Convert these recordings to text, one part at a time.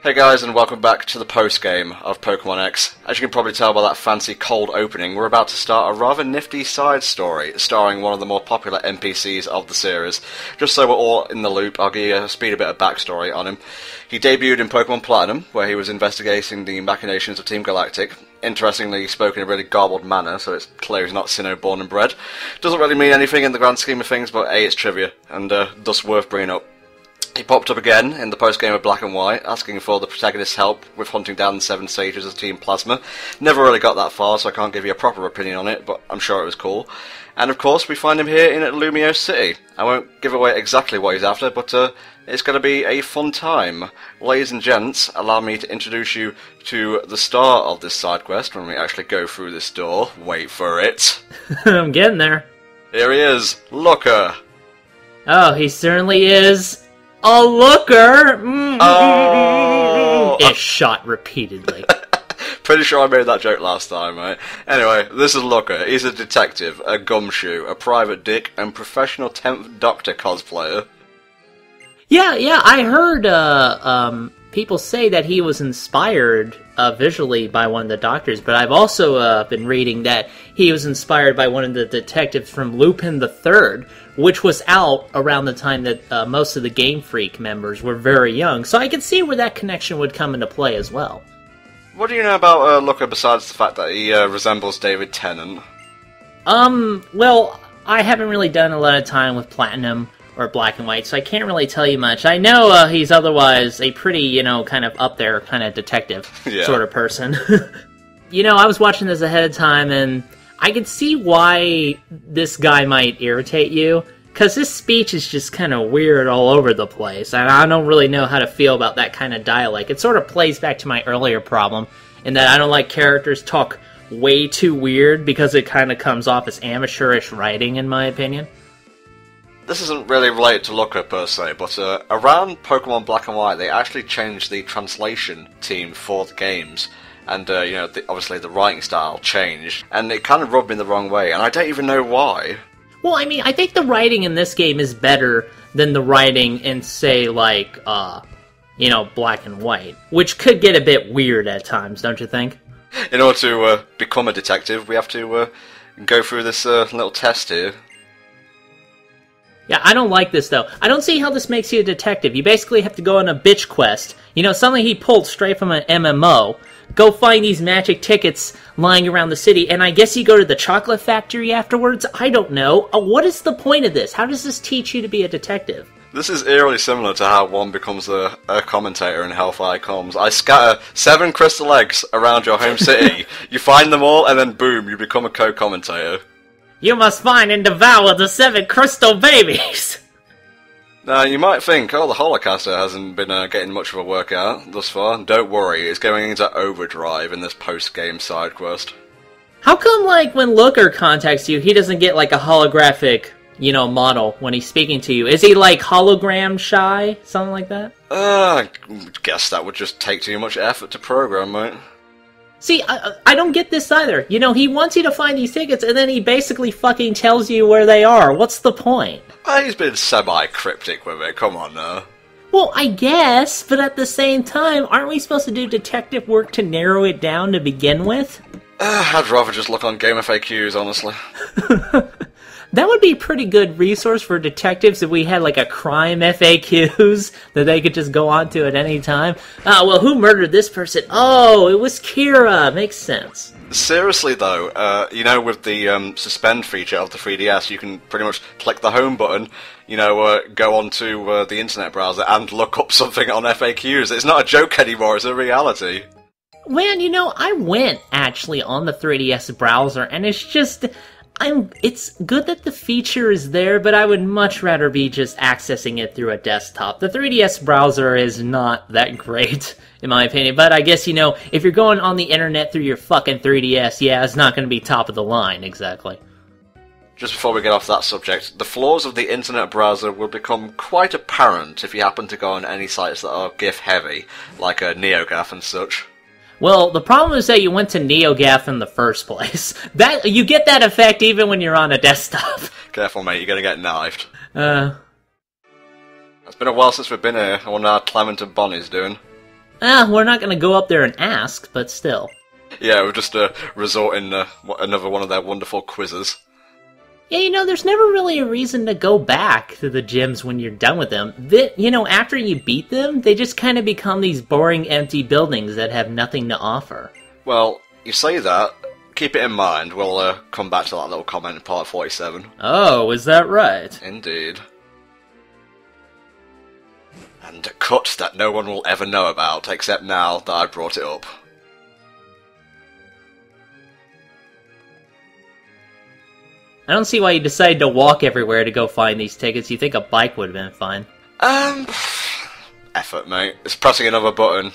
Hey guys, and welcome back to the post-game of Pokémon X. As you can probably tell by that fancy cold opening, we're about to start a rather nifty side story, starring one of the more popular NPCs of the series. Just so we're all in the loop, I'll give you a bit of backstory on him. He debuted in Pokémon Platinum, where he was investigating the machinations of Team Galactic. Interestingly, he spoke in a really garbled manner, so it's clear he's not Sinnoh born and bred. Doesn't really mean anything in the grand scheme of things, but A, it's trivia, and thus worth bringing up. He popped up again in the post-game of Black and White, asking for the protagonist's help with hunting down the 7 sages of Team Plasma. Never really got that far, so I can't give you a proper opinion on it, but I'm sure it was cool. And of course, we find him here in Lumio City. I won't give away exactly what he's after, but it's going to be a fun time. Ladies and gents, allow me to introduce you to the star of this side quest when we actually go through this door. Wait for it. I'm getting there. Here he is, Looker. Oh, he certainly is. A looker! Oh! Is shot repeatedly. Pretty sure I made that joke last time, right? Anyway, this is Looker. He's a detective, a gumshoe, a private dick, and professional 10th Doctor cosplayer. Yeah, I heard people say that he was inspired visually by one of the Doctors, but I've also been reading that he was inspired by one of the detectives from Lupin III, which was out around the time that most of the Game Freak members were very young, so I could see where that connection would come into play as well. What do you know about Looker besides the fact that he resembles David Tennant? Well, I haven't really done a lot of time with Platinum or Black and White, so I can't really tell you much. I know he's otherwise a pretty, kind of up there kind of detective sort of person. I was watching this ahead of time, and I could see why this guy might irritate you, because his speech is just kind of weird all over the place, and I don't really know how to feel about that kind of dialect. It sort of plays back to my earlier problem, in that I don't like characters talk way too weird, because it kind of comes off as amateurish writing, in my opinion. This isn't really related to Looker per se, but around Pokemon Black and White, they actually changed the translation team for the games. And, obviously the writing style changed, and it kind of rubbed me the wrong way, and I don't even know why. Well, I mean, I think the writing in this game is better than the writing in, say, like, Black and White, which could get a bit weird at times, don't you think? In order to become a detective, we have to go through this little test here. Yeah, I don't like this, though. I don't see how this makes you a detective. You basically have to go on a bitch quest. Something he pulled straight from an MMO. Go find these magic tickets lying around the city, and I guess you go to the chocolate factory afterwards? I don't know. What is the point of this? How does this teach you to be a detective? This is eerily similar to how one becomes a commentator in Hellfire Comms. I scatter 7 crystal eggs around your home city, you find them all, and then boom, you become a co-commentator. You must find and devour the 7 crystal babies! Now, you might think, the Holocaster hasn't been getting much of a workout thus far. Don't worry, it's going into overdrive in this post-game side quest. How come, when Looker contacts you, he doesn't get, a holographic, model when he's speaking to you? Is he, hologram shy? Something like that? I guess that would just take too much effort to program, mate. See, I don't get this either. He wants you to find these tickets, and then he basically fucking tells you where they are. What's the point? He's been semi-cryptic with it, come on now. Well, I guess, but at the same time, aren't we supposed to do detective work to narrow it down to begin with? I'd rather just look on Game FAQs, honestly. That would be a pretty good resource for detectives if we had, a crime FAQs that they could just go on to at any time. Well, who murdered this person? Oh, it was Kira. Makes sense. Seriously, though, with the suspend feature of the 3DS, you can pretty much click the home button, go onto the internet browser and look up something on FAQs. It's not a joke anymore, it's a reality. Man, I went, actually, on the 3DS browser, and it's just... It's good that the feature is there, but I would much rather be just accessing it through a desktop. The 3DS browser is not that great, in my opinion, but I guess, if you're going on the internet through your fucking 3DS, yeah, it's not going to be top of the line, exactly. Just before we get off that subject, the flaws of the internet browser will become quite apparent if you happen to go on any sites that are GIF-heavy, like NeoGAF and such. Well, the problem is that you went to NeoGAF in the first place. You get that effect even when you're on a desktop. Careful, mate, you're gonna get knifed. It's been a while since we've been here. I wonder how Clement and Bonnie's doing. We're not going to go up there and ask, but still. Yeah, we're just resorting another one of their wonderful quizzes. Yeah, there's never really a reason to go back to the gyms when you're done with them. After you beat them, they just kind of become these boring, empty buildings that have nothing to offer. Well, you say that. Keep it in mind. We'll come back to that little comment in part 47. Oh, is that right? Indeed. And a cut that no one will ever know about, except now that I brought it up. I don't see why you decided to walk everywhere to go find these tickets. You think a bike would have been fine. Effort, mate. It's pressing another button,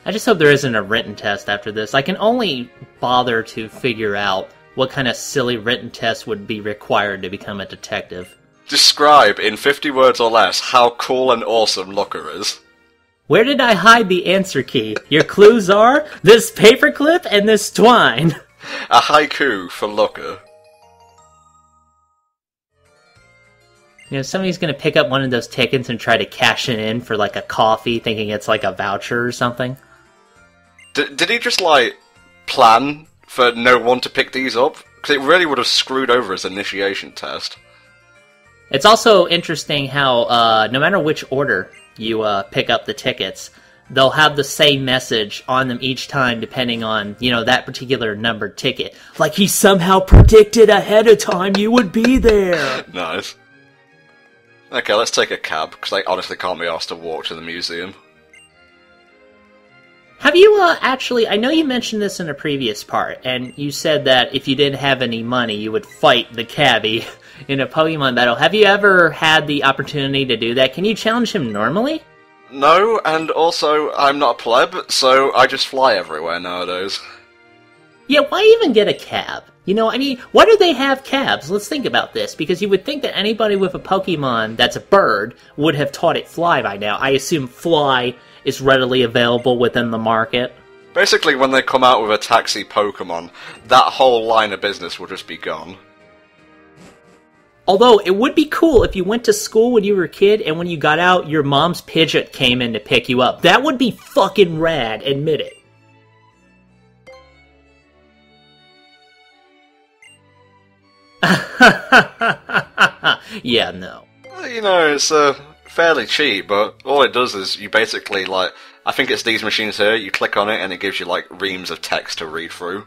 I just hope there isn't a written test after this. I can only bother to figure out what kind of silly written test would be required to become a detective. Describe, in 50 words or less, how cool and awesome Looker is. Where did I hide the answer key? Your clues are this paperclip and this twine. A haiku for Looker. Somebody's gonna pick up one of those tickets and try to cash it in for like a coffee, thinking it's like a voucher or something. Did he just, plan for no one to pick these up? Because it really would have screwed over his initiation test. It's also interesting how, no matter which order you pick up the tickets, they'll have the same message on them each time depending on, that particular numbered ticket. Like he somehow predicted ahead of time you would be there! Nice. Okay, let's take a cab, because I honestly can't be asked to walk to the museum. Have you, I know you mentioned this in a previous part, and you said that if you didn't have any money, you would fight the cabbie in a Pokemon battle. Have you ever had the opportunity to do that? Can you challenge him normally? No, and also, I'm not a pleb, so I just fly everywhere nowadays. Yeah, why even get a cab? Why do they have cabs? Let's think about this, because you would think that anybody with a Pokemon that's a bird would have taught it fly by now. I assume fly is readily available within the market. Basically, when they come out with a taxi Pokemon, that whole line of business will just be gone. Although, it would be cool if you went to school when you were a kid, and when you got out, your mom's Pidgeot came in to pick you up. That would be fucking rad, admit it. Yeah, no. It's fairly cheap, but all it does is you basically, I think it's these machines here, you click on it and it gives you, reams of text to read through.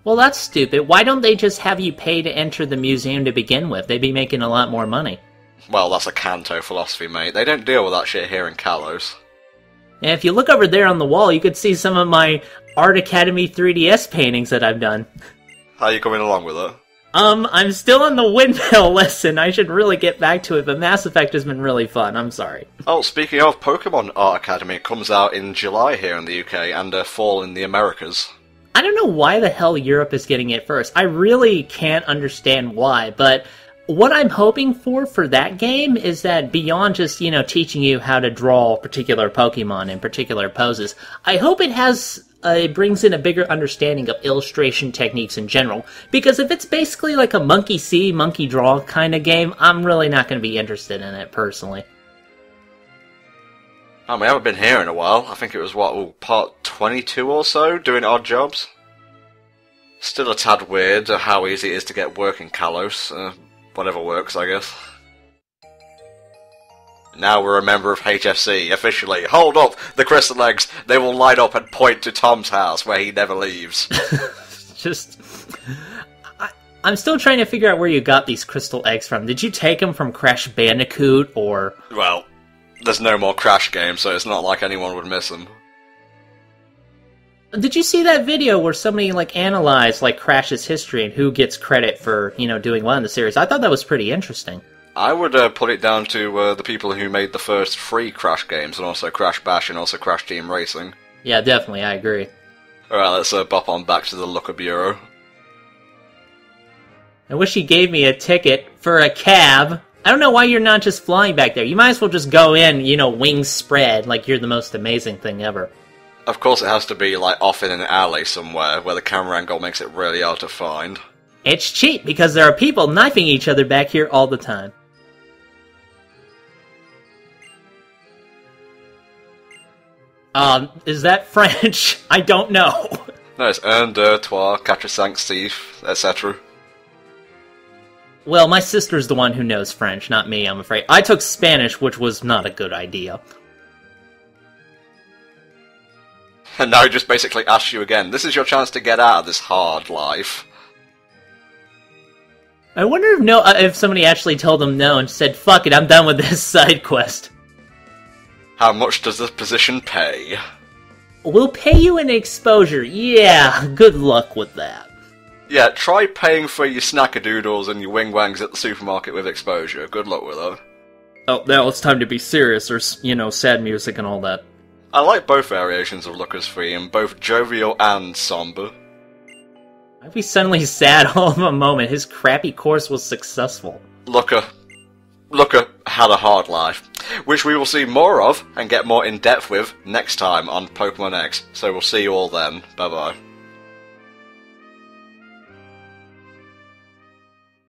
Well, that's stupid. Why don't they just have you pay to enter the museum to begin with? They'd be making a lot more money. Well, that's a Kanto philosophy, mate. They don't deal with that shit here in Kalos. And if you look over there on the wall, you could see some of my Art Academy 3DS paintings that I've done. How are you coming along with it? I'm still on the windmill lesson. I should really get back to it, but Mass Effect has been really fun. I'm sorry. Oh, speaking of, Pokemon Art Academy comes out in July here in the UK and fall in the Americas. I don't know why the hell Europe is getting it first. I really can't understand why, but what I'm hoping for that game is that beyond just, teaching you how to draw particular Pokemon in particular poses, I hope it brings in a bigger understanding of illustration techniques in general. Because if it's basically like a monkey see, monkey draw kind of game, I'm really not going to be interested in it, personally. Oh, we haven't been here in a while. I think it was, part 22 or so, doing odd jobs. Still a tad weird how easy it is to get work in Kalos. Whatever works, I guess. Now we're a member of HFC, officially. Hold up! The crystal eggs! They will light up and point to Tom's house, where he never leaves. I'm still trying to figure out where you got these crystal eggs from. Did you take them from Crash Bandicoot, or...? Well, there's no more Crash games, so it's not like anyone would miss them. Did you see that video where somebody, analyzed, Crash's history and who gets credit for, doing well in the series? I thought that was pretty interesting. I would put it down to the people who made the first 3 Crash games, and also Crash Bash and also Crash Team Racing. Yeah, definitely, I agree. Alright, let's bop on back to the Looker Bureau. I wish you gave me a ticket for a cab. I don't know why you're not just flying back there. You might as well just go in, wings spread, like you're the most amazing thing ever. Of course it has to be, off in an alley somewhere, where the camera angle makes it really hard to find. It's cheap, because there are people knifing each other back here all the time. Is that French? I don't know. No, it's un, deux, trois, quatre, cinq, six, etc. Well, my sister's the one who knows French, not me, I'm afraid. I took Spanish, which was not a good idea. And now he just basically asks you again, this is your chance to get out of this hard life. I wonder if somebody actually told him no and said, fuck it, I'm done with this side quest. How much does the position pay? We'll pay you in exposure. Yeah, good luck with that. Yeah, try paying for your snackadoodles and your wing-wangs at the supermarket with exposure. Good luck with that. Oh, now it's time to be serious. There's, sad music and all that. I like both variations of Looker's theme, both jovial and somber. I'd be suddenly sad all of a moment. His crappy course was successful. Looker had a hard life, which we will see more of and get more in depth with next time on Pokemon X. So we'll see you all then. Bye bye.